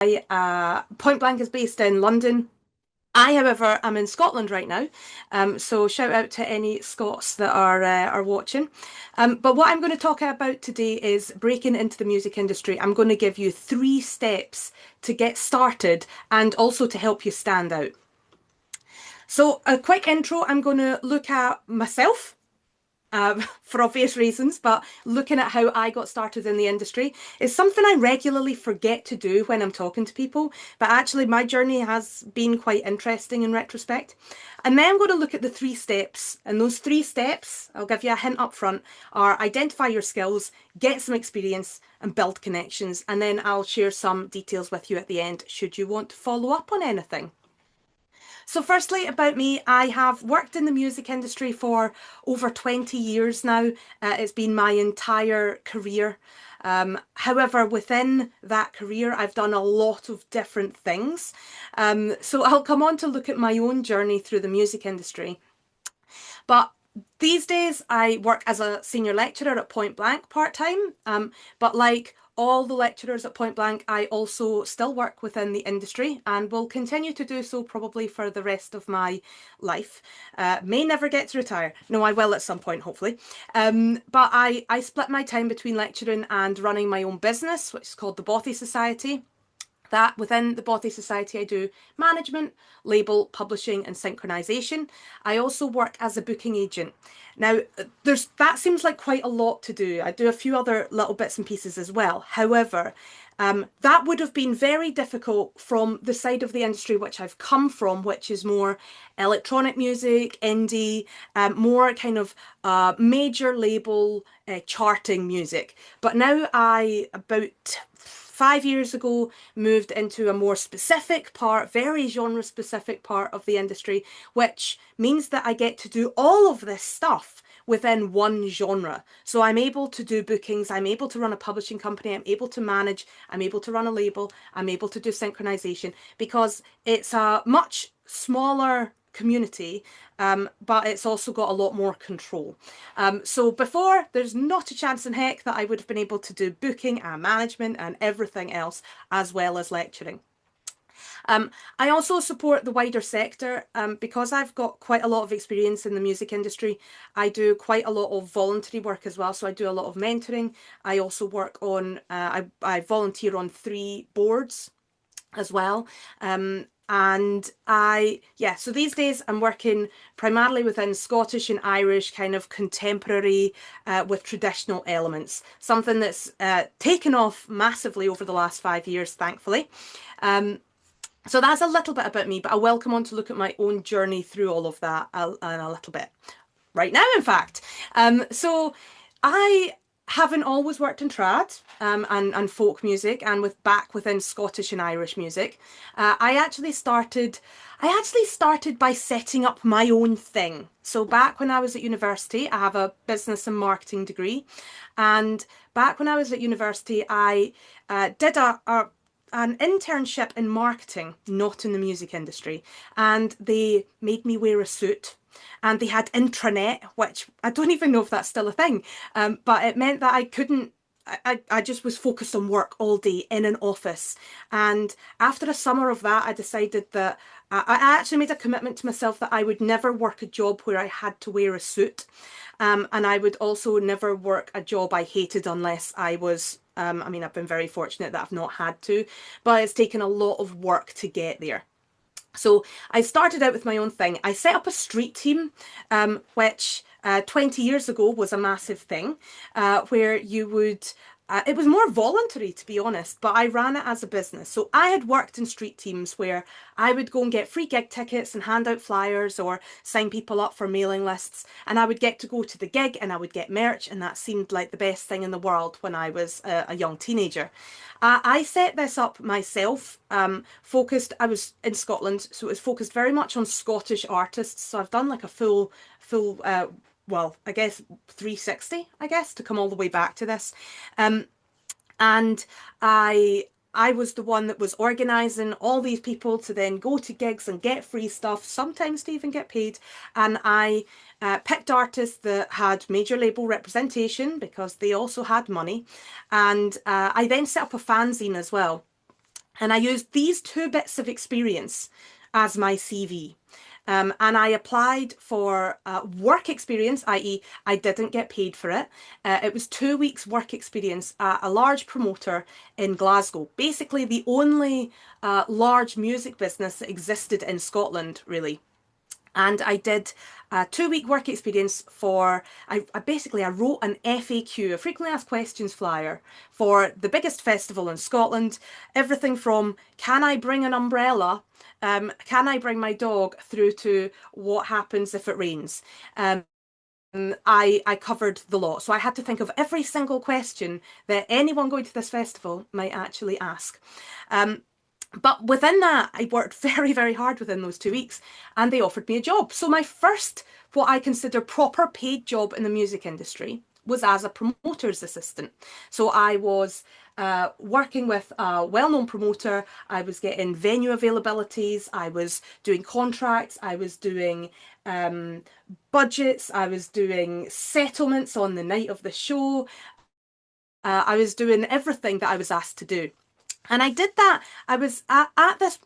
Point Blank is based in London. I, however, am in Scotland right now, so shout out to any Scots that are watching. But what I'm going to talk about today is breaking into the music industry. I'm going to give you 3 steps to get started and also to help you stand out. So, a quick intro, I'm going to look at myself for obvious reasons, but looking at how I got started in the industry is something I regularly forget to do when I'm talking to people. But actually, my journey has been quite interesting in retrospect. And then I'm going to look at the 3 steps. And those 3 steps, I'll give you a hint up front, are identify your skills, get some experience, and build connections. And then I'll share some details with you at the end should you want to follow up on anything. So, firstly, about me, I have worked in the music industry for over 20 years now. It's been my entire career. However, within that career, I've done a lot of different things. So, I'll come on to look at my own journey through the music industry. But these days, I work as a senior lecturer at Point Blank part time. But like all the lecturers at Point Blank, I also still work within the industry and will continue to do so probably for the rest of my life. May never get to retire. No, I will at some point, hopefully. But I split my time between lecturing and running my own business, which is called the Bothy Society. That within the Bothy Society, I do management, label, publishing, and synchronization. I also work as a booking agent. Now, that seems like quite a lot to do. I do a few other little bits and pieces as well. However, that would have been very difficult from the side of the industry which I've come from, which is more electronic music, indie, more kind of major label charting music. But now about 5 years ago, moved into a more specific part, very genre specific part of the industry, which means that I get to do all of this stuff within one genre. So I'm able to do bookings, I'm able to run a publishing company, I'm able to manage, I'm able to run a label, I'm able to do synchronization because it's a much smaller community, but it's also got a lot more control. So before, there's not a chance in heck that I would have been able to do booking and management and everything else as well as lecturing. I also support the wider sector because I've got quite a lot of experience in the music industry. I do quite a lot of voluntary work as well. So I do a lot of mentoring. I also work on, I volunteer on 3 boards as well. So these days I'm working primarily within Scottish and Irish kind of contemporary with traditional elements, something that's taken off massively over the last 5 years, thankfully. So that's a little bit about me, but I will come on to look at my own journey through all of that in a little bit. Right now, in fact. So I haven't always worked in trad and folk music and back within Scottish and Irish music. I actually started by setting up my own thing. So back when I was at university, I have a business and marketing degree, and back when I was at university, I did an internship in marketing, not in the music industry, and they made me wear a suit. And they had intranet, which I don't even know if that's still a thing, but it meant that I couldn't. I just was focused on work all day in an office. And after a summer of that, I decided that I actually made a commitment to myself that I would never work a job where I had to wear a suit. And I would also never work a job I hated unless I was I mean, I've been very fortunate that I've not had to, but it's taken a lot of work to get there. So I started out with my own thing. I set up a street team, which 20 years ago was a massive thing, where you would it was more voluntary, to be honest, but I ran it as a business. So I had worked in street teams where I would go and get free gig tickets and hand out flyers or sign people up for mailing lists. And I would get to go to the gig and I would get merch. And that seemed like the best thing in the world when I was a young teenager. I set this up myself, I was in Scotland, so it was focused very much on Scottish artists. So I've done like a full well, I guess 360, I guess, to come all the way back to this. And I was the one that was organising all these people to then go to gigs and get free stuff, sometimes to even get paid. And I picked artists that had major label representation because they also had money. And I then set up a fanzine as well. And I used these two bits of experience as my CV. And I applied for work experience, i.e., I didn't get paid for it. It was 2 weeks work experience at a large promoter in Glasgow, basically the only large music business that existed in Scotland, really. And I did a 2 week work experience for, I wrote an FAQ, a frequently asked questions flyer for the biggest festival in Scotland. Everything from can I bring an umbrella, can I bring my dog, through to what happens if it rains. I covered the lot. So I had to think of every single question that anyone going to this festival might actually ask. But within that, I worked very, very hard within those 2 weeks, and they offered me a job. So my first, what I consider proper paid job in the music industry, was as a promoter's assistant. So I was working with a well-known promoter. I was getting venue availabilities. I was doing contracts. I was doing budgets. I was doing settlements on the night of the show. I was doing everything that I was asked to do. And I did that. I was at this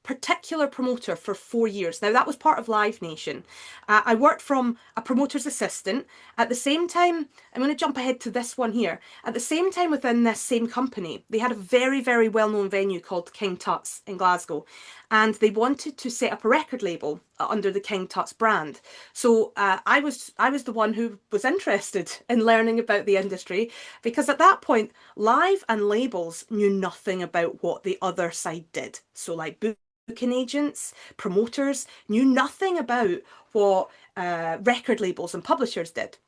particular promoter for 4 years. Now, that was part of Live Nation. I worked from a promoter's assistant. At the same time, I'm going to jump ahead to this one here. At the same time, within this same company, they had a very, very well-known venue called King Tut's in Glasgow. And they wanted to set up a record label under the King Tut's brand. So I was the one who was interested in learning about the industry, because at that point, Live and labels knew nothing about what the other side did. So like booking agents, promoters knew nothing about what record labels and publishers did.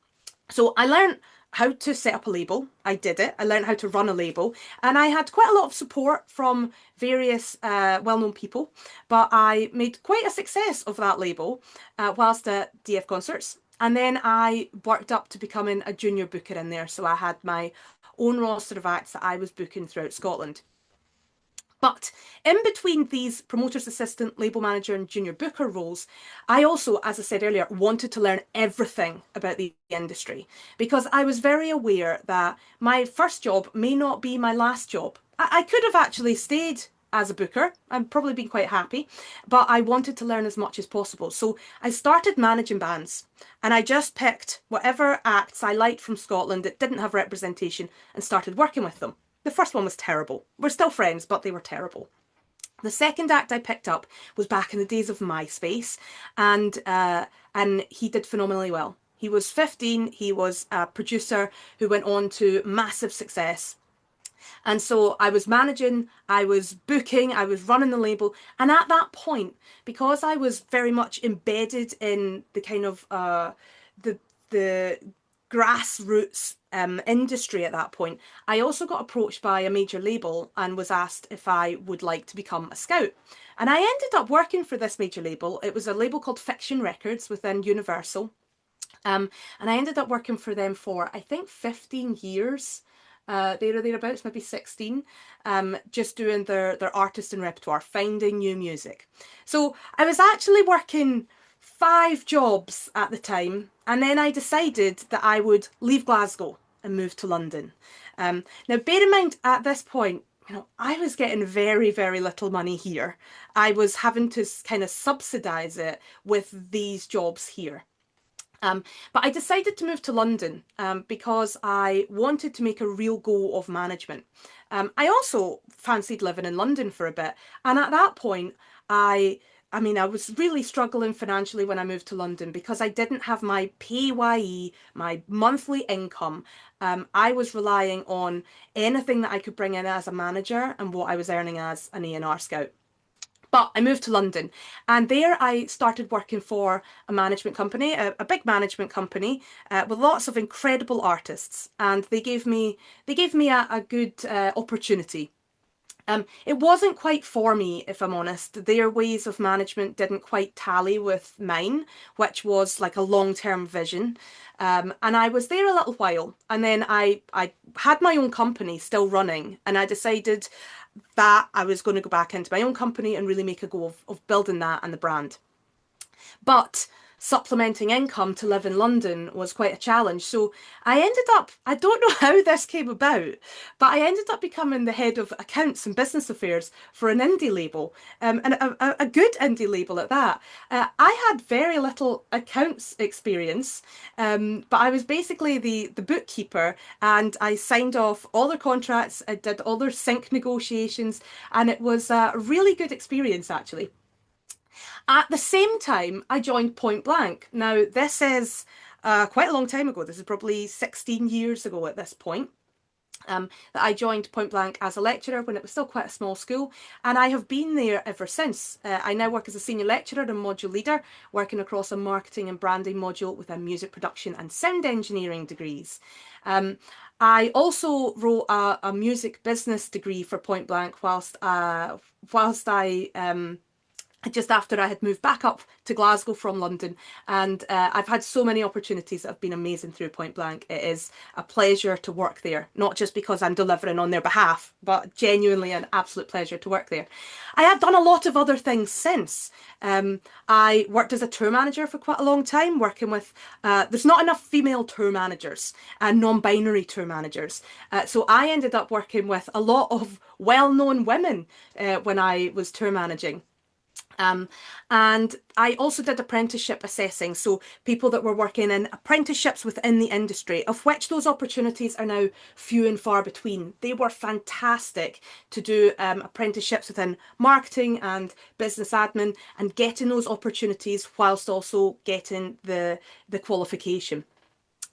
So I learned how to set up a label. I did it. I learned how to run a label, and I had quite a lot of support from various well-known people. But I made quite a success of that label whilst at DF Concerts. And then I worked up to becoming a junior booker in there. So I had my own roster of acts that I was booking throughout Scotland. But in between these promoter's assistant, label manager, and junior booker roles, I also, as I said earlier, wanted to learn everything about the industry, because I was very aware that my first job may not be my last job. I could have actually stayed as a booker. I've probably been quite happy, but I wanted to learn as much as possible. So I started managing bands, and I just picked whatever acts I liked from Scotland that didn't have representation and started working with them. The first one was terrible. We're still friends, but they were terrible. The second act I picked up was back in the days of MySpace, and he did phenomenally well. He was 15. He was a producer who went on to massive success. And so I was managing, I was booking, I was running the label. And at that point, because I was very much embedded in the kind of the grassroots industry at that point, I also got approached by a major label and was asked if I would like to become a scout. And I ended up working for this major label. It was a label called Fiction Records within Universal. And I ended up working for them for, I think, 15 years. There or thereabouts, maybe 16, just doing their artist and repertoire, finding new music. So I was actually working 5 jobs at the time, and then I decided that I would leave Glasgow and move to London. Now, bear in mind, at this point, I was getting very, very little money here. I was having to kind of subsidise it with these jobs here. But I decided to move to London because I wanted to make a real go of management. I also fancied living in London for a bit. And at that point, I was really struggling financially when I moved to London because I didn't have my PAYE, my monthly income. I was relying on anything that I could bring in as a manager and what I was earning as an A&R scout. But I moved to London, and there I started working for a management company, a big management company with lots of incredible artists, and they gave me a good opportunity. It wasn't quite for me, if I'm honest. Their ways of management didn't quite tally with mine, which was like a long-term vision. And I was there a little while, and then I had my own company still running, and I decided that I was going to go back into my own company and really make a go of building that and the brand. But supplementing income to live in London was quite a challenge. So I ended up, I don't know how this came about, but I ended up becoming the head of accounts and business affairs for an indie label, and a good indie label at that. I had very little accounts experience, but I was basically the bookkeeper, and I signed off all their contracts, I did all their sync negotiations, and it was a really good experience actually. At the same time, I joined Point Blank. Now, this is quite a long time ago. This is probably 16 years ago at this point. That I joined Point Blank as a lecturer when it was still quite a small school, and I have been there ever since. I now work as a senior lecturer and module leader, working across a marketing and branding module with a music production and sound engineering degrees. I also wrote a music business degree for Point Blank whilst I just after I had moved back up to Glasgow from London. And I've had so many opportunities that have been amazing through Point Blank. It is a pleasure to work there, not just because I'm delivering on their behalf, but genuinely an absolute pleasure to work there. I have done a lot of other things since. I worked as a tour manager for quite a long time, working with, there's not enough female tour managers and non-binary tour managers. So I ended up working with a lot of well-known women when I was tour managing. And I also did apprenticeship assessing, so people that were working in apprenticeships within the industry, of which those opportunities are now few and far between. They were fantastic to do apprenticeships within marketing and business admin and getting those opportunities whilst also getting the qualification.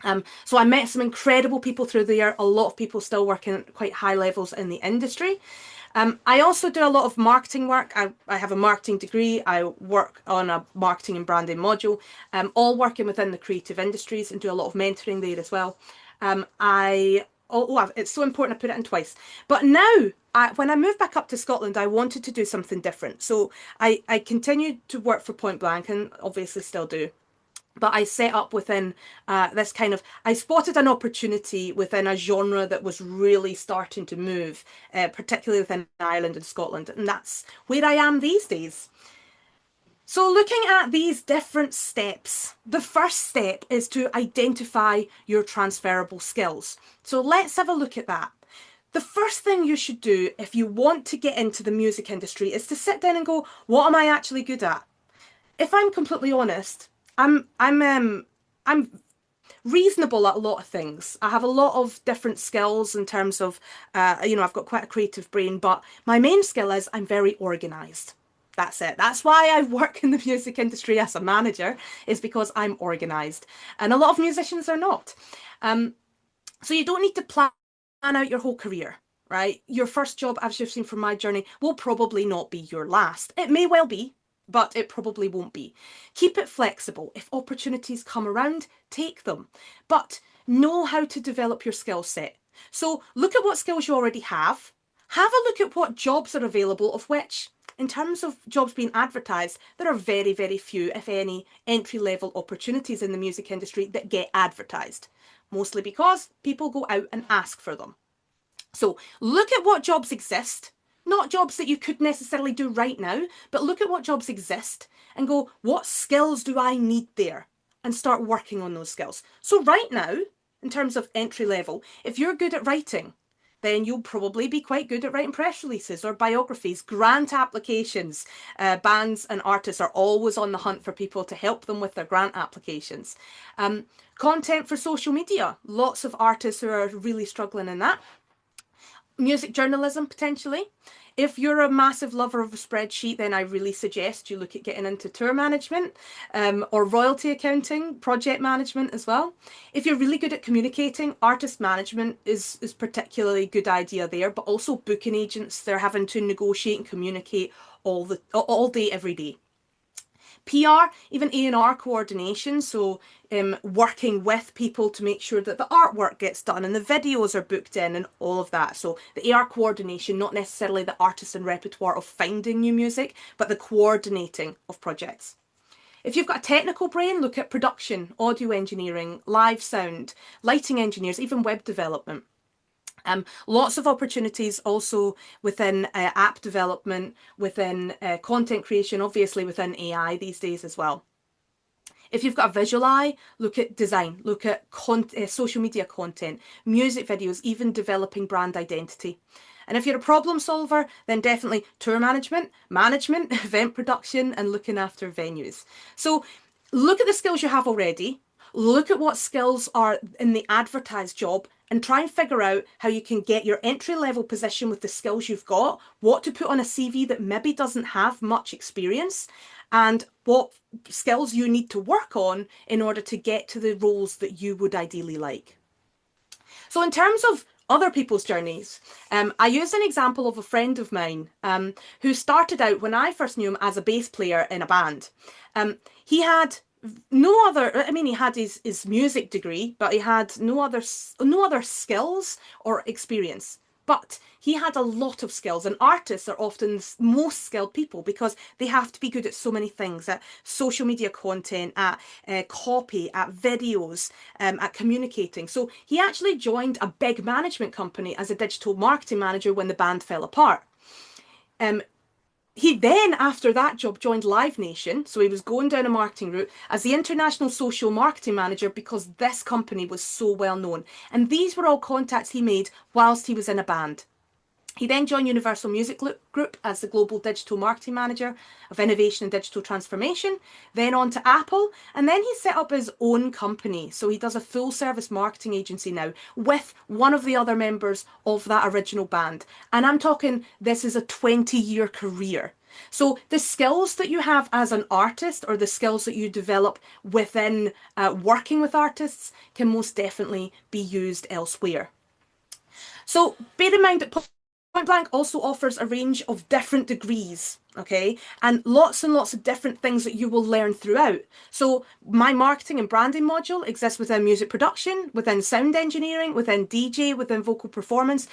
So I met some incredible people through there, a lot of people still working at quite high levels in the industry. I also do a lot of marketing work. I have a marketing degree. I work on a marketing and branding module, all working within the creative industries, and do a lot of mentoring there as well. It's so important I put it in twice. But now, when I moved back up to Scotland, I wanted to do something different. So I continued to work for Point Blank, and obviously still do. But I set up within I spotted an opportunity within a genre that was really starting to move, particularly within Ireland and Scotland. And that's where I am these days. So looking at these different steps, the first step is to identify your transferable skills. So let's have a look at that. The first thing you should do if you want to get into the music industry is to sit down and go, what am I actually good at? If I'm completely honest, I'm reasonable at a lot of things. I have a lot of different skills in terms of, I've got quite a creative brain, but my main skill is I'm very organized. That's it. That's why I work in the music industry as a manager, is because I'm organized. And a lot of musicians are not. So you don't need to plan out your whole career, right? Your first job, as you've seen from my journey, will probably not be your last. It may well be, but it probably won't be. Keep it flexible. If opportunities come around, take them. But know how to develop your skill set. So look at what skills you already have. Have a look at what jobs are available, of which, in terms of jobs being advertised, there are very, very few, if any, entry-level opportunities in the music industry that get advertised. Mostly because people go out and ask for them. So look at what jobs exist, not jobs that you could necessarily do right now, but look at what jobs exist and go, what skills do I need there? And start working on those skills. So right now, in terms of entry level, if you're good at writing, then you'll probably be quite good at writing press releases or biographies, grant applications. Bands and artists are always on the hunt for people to help them with their grant applications. Content for social media, lots of artists who are really struggling in that. Music journalism, potentially. If you're a massive lover of a spreadsheet, then I really suggest you look at getting into tour management, or royalty accounting, project management as well. If you're really good at communicating, artist management is particularly a good idea there, but also booking agents, they're having to negotiate and communicate all day, every day. PR, even A&R coordination, so working with people to make sure that the artwork gets done and the videos are booked in and all of that. So the AR coordination, not necessarily the artist and repertoire of finding new music, but the coordinating of projects. If you've got a technical brain, look at production, audio engineering, live sound, lighting engineers, even web development. Lots of opportunities also within app development, within content creation, obviously within AI these days as well. If you've got a visual eye, look at design, look at social media content, music videos, even developing brand identity. And if you're a problem solver, then definitely tour management, event production, and looking after venues. So look at the skills you have already, look at what skills are in the advertised job, and try and figure out how you can get your entry level position with the skills you've got, what to put on a CV that maybe doesn't have much experience, and what skills you need to work on in order to get to the roles that you would ideally like. So in terms of other people's journeys, I use an example of a friend of mine who started out when I first knew him as a bass player in a band. He had no other, I mean, he had his music degree, but he had no other skills or experience. But he had a lot of skills, and artists are often the most skilled people because they have to be good at so many things, at social media content, at copy, at videos, at communicating. So he actually joined a big management company as a digital marketing manager when the band fell apart. He then, after that job, joined Live Nation. So he was going down a marketing route as the international social marketing manager because this company was so well known. And these were all contacts he made whilst he was in a band. He then joined Universal Music Group as the Global Digital Marketing Manager of Innovation and Digital Transformation, then on to Apple, and then he set up his own company. So he does a full service marketing agency now with one of the other members of that original band. And I'm talking, this is a 20-year career. So the skills that you have as an artist or the skills that you develop within working with artists can most definitely be used elsewhere. So bear in mind that Point Blank also offers a range of different degrees, okay, and lots of different things that you will learn throughout. So my marketing and branding module exists within music production, within sound engineering, within DJ, within vocal performance,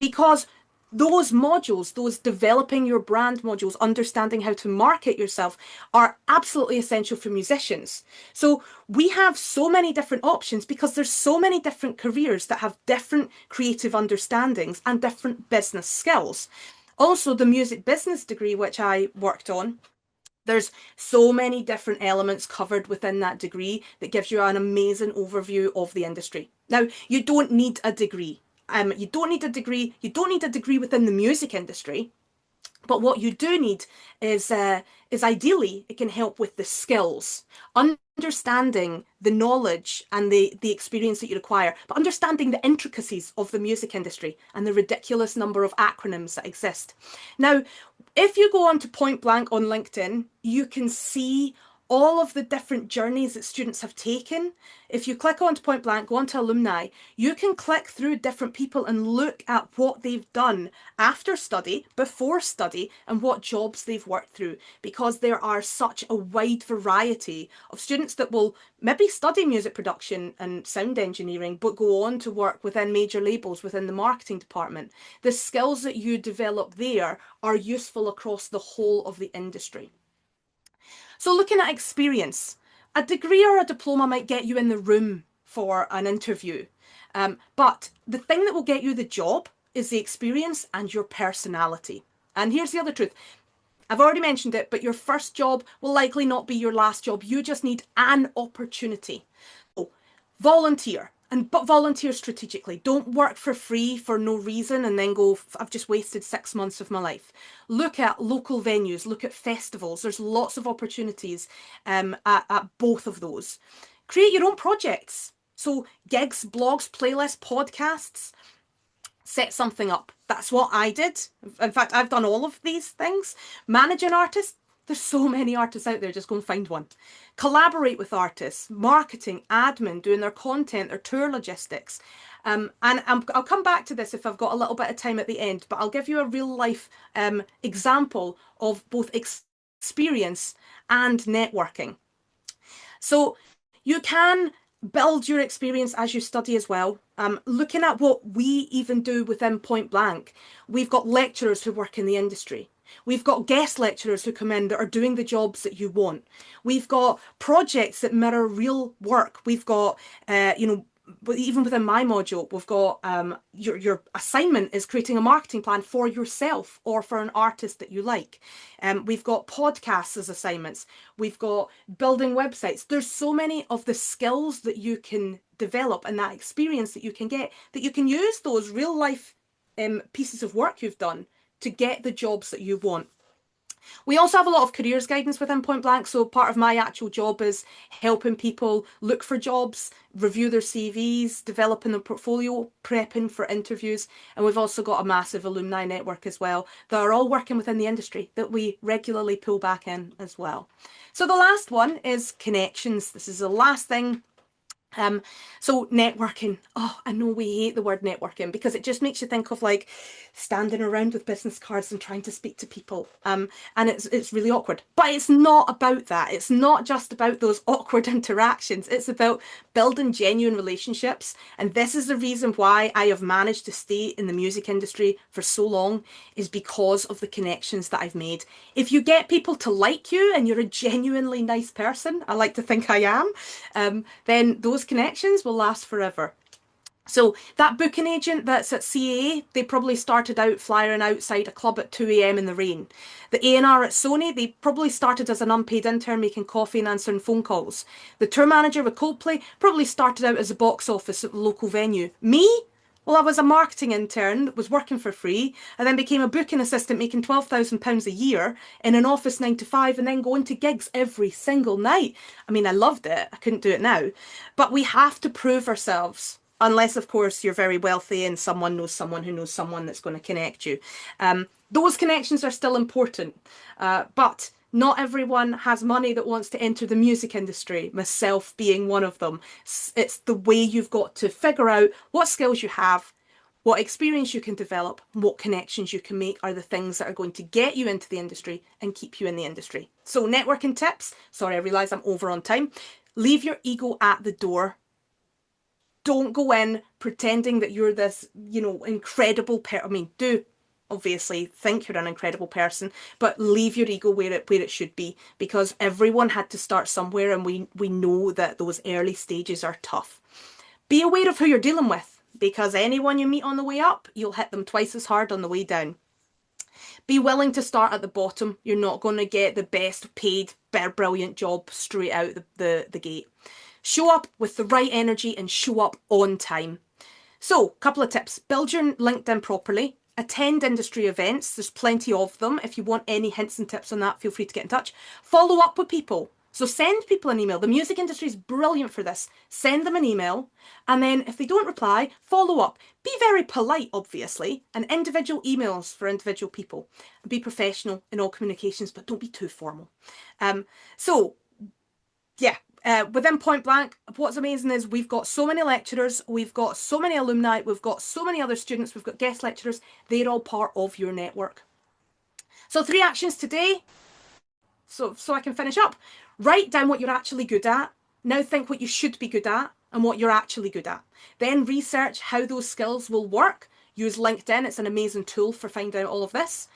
because those modules, those developing your brand modules, understanding how to market yourself, are absolutely essential for musicians. So we have so many different options because there's so many different careers that have different creative understandings and different business skills. Also, the music business degree, which I worked on, there's so many different elements covered within that degree that gives you an amazing overview of the industry. Now, you don't need a degree. You don't need a degree. You don't need a degree within the music industry. But what you do need is ideally it can help with the skills, understanding the knowledge and the experience that you require, but understanding the intricacies of the music industry and the ridiculous number of acronyms that exist. Now, if you go on to Point Blank on LinkedIn, you can see all of the different journeys that students have taken. If you click onto Point Blank, go onto alumni, you can click through different people and look at what they've done after study, before study, and what jobs they've worked through, because there are such a wide variety of students that will maybe study music production and sound engineering, but go on to work within major labels within the marketing department. The skills that you develop there are useful across the whole of the industry. So looking at experience, a degree or a diploma might get you in the room for an interview. But the thing that will get you the job is the experience and your personality. And here's the other truth. I've already mentioned it, but your first job will likely not be your last job. You just need an opportunity. So volunteer. But volunteer strategically. Don't work for free for no reason and then go, I've just wasted 6 months of my life. Look at local venues, look at festivals. There's lots of opportunities at both of those. Create your own projects. So gigs, blogs, playlists, podcasts. Set something up. That's what I did. In fact, I've done all of these things. Manage an artist. There's so many artists out there, just go and find one. Collaborate with artists, marketing, admin, doing their content, their tour logistics. And I'll come back to this if I've got a little bit of time at the end, but I'll give you a real life example of both experience and networking. So you can build your experience as you study as well. Looking at what we even do within Point Blank, we've got lecturers who work in the industry. We've got guest lecturers who come in that are doing the jobs that you want. We've got projects that mirror real work. We've got, but even within my module, we've got your assignment is creating a marketing plan for yourself or for an artist that you like. We've got podcasts as assignments. We've got building websites. There's so many of the skills that you can develop and that experience that you can get, that you can use those real life pieces of work you've done to get the jobs that you want. We also have a lot of careers guidance within Point Blank. So part of my actual job is helping people look for jobs, review their CVs, developing their portfolio, prepping for interviews. And we've also got a massive alumni network as well that are all working within the industry that we regularly pull back in as well. So the last one is connections. This is the last thing. So networking. Oh, I know we hate the word networking because it just makes you think of like standing around with business cards and trying to speak to people. And it's really awkward. But it's not about that. It's not just about those awkward interactions. It's about building genuine relationships. And this is the reason why I have managed to stay in the music industry for so long, is because of the connections that I've made. If you get people to like you and you're a genuinely nice person, I like to think I am, then those connections will last forever. So that booking agent that's at CAA, they probably started out flying outside a club at 2 a.m. in the rain. The A&R at Sony, they probably started as an unpaid intern making coffee and answering phone calls. The tour manager with Coldplay probably started out as a box office at the local venue. Me? Well, I was a marketing intern, was working for free, and then became a booking assistant making £12,000 a year in an office 9 to 5 and then going to gigs every single night. I mean, I loved it. I couldn't do it now. But we have to prove ourselves. Unless, of course, you're very wealthy and someone who knows someone that's going to connect you. Those connections are still important. But not everyone has money that wants to enter the music industry, myself being one of them. It's the way you've got to figure out what skills you have, what experience you can develop, and what connections you can make are the things that are going to get you into the industry and keep you in the industry. So networking tips. Sorry, I realise I'm over on time. Leave your ego at the door. Don't go in pretending that you're this, incredible person. I mean, do obviously think you're an incredible person, but leave your ego where it should be, because everyone had to start somewhere, and we know that those early stages are tough. Be aware of who you're dealing with, because anyone you meet on the way up, you'll hit them twice as hard on the way down. Be willing to start at the bottom. You're not going to get the best paid, brilliant job straight out the gate. Show up with the right energy and show up on time. So, a couple of tips. Build your LinkedIn properly. Attend industry events. There's plenty of them. If you want any hints and tips on that, feel free to get in touch. Follow up with people. So send people an email. The music industry is brilliant for this. Send them an email, and then if they don't reply, follow up. Be very polite, obviously, and individual emails for individual people. Be professional in all communications, but don't be too formal. Within Point Blank, what's amazing is we've got so many lecturers, we've got so many alumni, we've got so many other students, we've got guest lecturers. They're all part of your network. So 3 actions today, so I can finish up. Write down what you're actually good at. Now think what you should be good at and what you're actually good at. Then research how those skills will work. Use LinkedIn, it's an amazing tool for finding out all of this.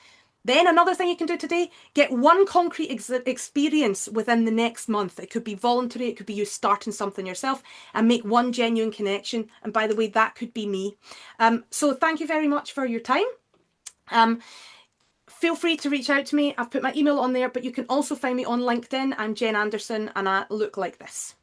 Then another thing you can do today, get one concrete experience within the next month. It could be voluntary, it could be you starting something yourself, and make one genuine connection. And by the way, that could be me. So thank you very much for your time. Feel free to reach out to me. I've put my email on there, but you can also find me on LinkedIn. I'm Jen Anderson and I look like this.